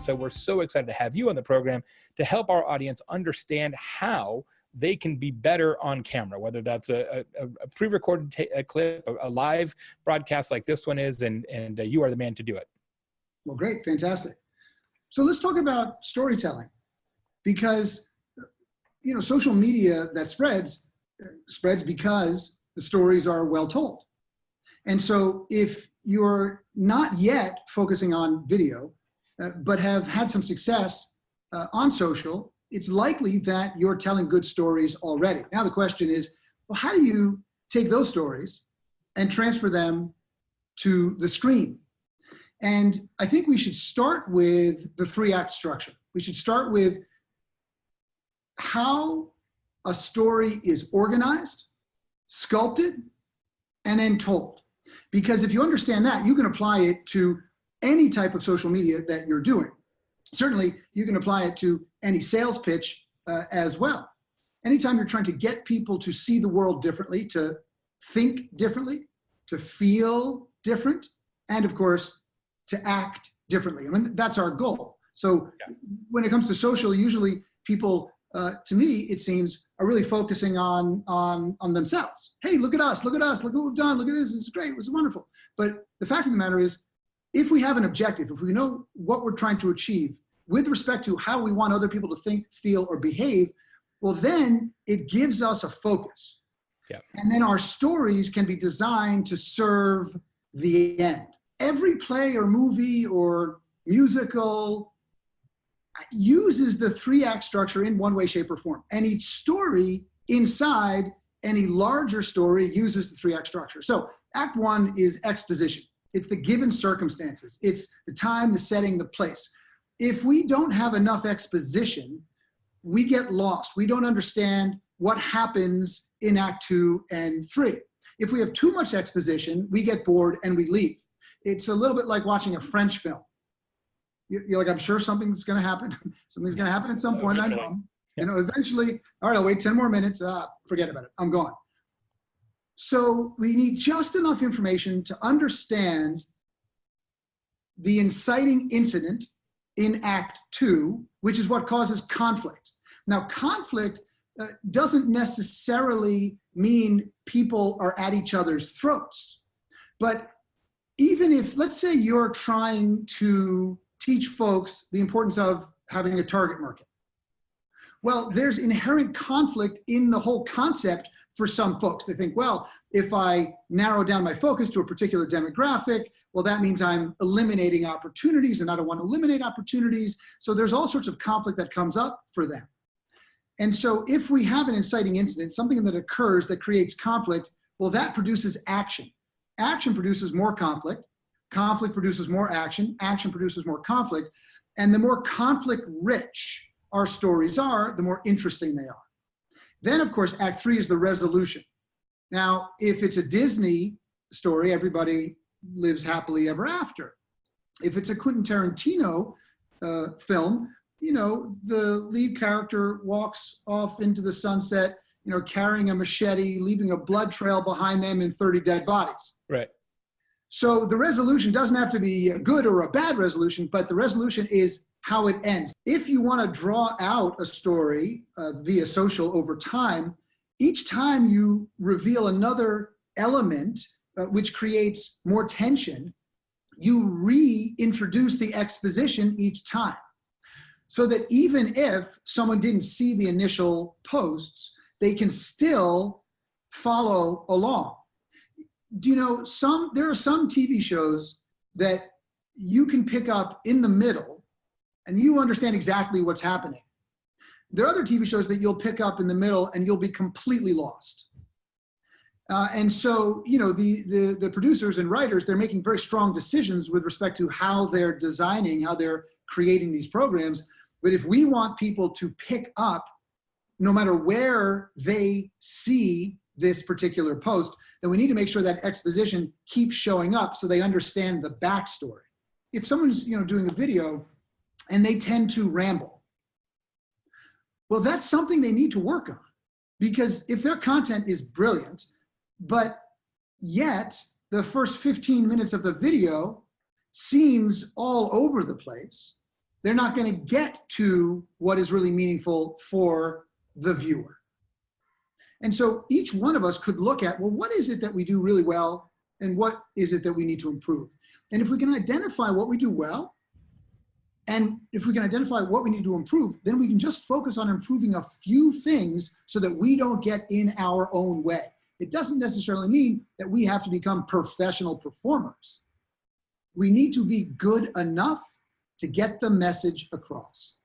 so we're so excited to have you on the program to help our audience understand how they can be better on camera, whether that's a pre-recorded clip, a live broadcast like this one is, and you are the man to do it. Well, great, fantastic. So let's talk about storytelling, because social media that spreads because the stories are well told. And so if you're not yet focusing on video, but have had some success on social, it's likely that you're telling good stories already. Now the question is, well, how do you take those stories and transfer them to the screen? And I think we should start with the 3-act structure. We should start with how a story is organized, sculpted, and then told. Because if you understand that, you can apply it to any type of social media that you're doing. Certainly, you can apply it to any sales pitch as well. Anytime you're trying to get people to see the world differently, to think differently, to feel different, and of course, to act differently. I mean, that's our goal. So when it comes to social, usually people, to me, it seems, are really focusing on themselves. Hey, look at us, look what we've done, look at this is great, it was wonderful. But the fact of the matter is, if we have an objective, if we know what we're trying to achieve with respect to how we want other people to think, feel, or behave, well, then it gives us a focus. Yeah. And then our stories can be designed to serve the end. Every play or movie or musical uses the 3-act structure in one way, shape, or form. And each story inside any larger story uses the 3-act structure. So Act 1 is exposition. It's the given circumstances. It's the time, the setting, the place. If we don't have enough exposition, we get lost. We don't understand what happens in Act 2 and 3. If we have too much exposition, we get bored and we leave. It's a little bit like watching a French film. You're like, I'm sure something's going to happen. Something's going to happen at some point. Eventually. I know. Eventually, all right, I'll wait 10 more minutes. Forget about it. I'm gone. So we need just enough information to understand the inciting incident in Act 2, which is what causes conflict. Now, conflict doesn't necessarily mean people are at each other's throats. But even if, let's say you're trying to teach folks the importance of having a target market. Well, there's inherent conflict in the whole concept for some folks. They think, well, if I narrow down my focus to a particular demographic, well, that means I'm eliminating opportunities, and I don't want to eliminate opportunities. So there's all sorts of conflict that comes up for them. And so if we have an inciting incident, something that occurs that creates conflict, well, that produces action. Action produces more conflict. Conflict produces more action. Action produces more conflict. And the more conflict-rich our stories are, the more interesting they are. Then, of course, Act 3 is the resolution. Now, if it's a Disney story, everybody lives happily ever after. If it's a Quentin Tarantino film, the lead character walks off into the sunset, carrying a machete, leaving a blood trail behind them and 30 dead bodies. Right. So the resolution doesn't have to be a good or a bad resolution, but the resolution is how it ends. If you want to draw out a story via social over time, each time you reveal another element which creates more tension, you reintroduce the exposition each time. So that even if someone didn't see the initial posts, they can still follow along. Do you know, there are some TV shows that you can pick up in the middle and you understand exactly what's happening. There are other TV shows that you'll pick up in the middle and you'll be completely lost. And so, the producers and writers, they're making very strong decisions with respect to how they're designing, how they're creating these programs. But if we want people to pick up, no matter where they see this particular post, then we need to make sure that exposition keeps showing up so they understand the backstory. If someone's doing a video and they tend to ramble, well, that's something they need to work on, because if their content is brilliant, but yet the first 15 minutes of the video seems all over the place, they're not going to get to what is really meaningful for the viewer. And so each one of us could look at, well, what is it that we do really well and what is it that we need to improve? And if we can identify what we do well, and if we can identify what we need to improve, then we can just focus on improving a few things so that we don't get in our own way. It doesn't necessarily mean that we have to become professional performers. We need to be good enough to get the message across.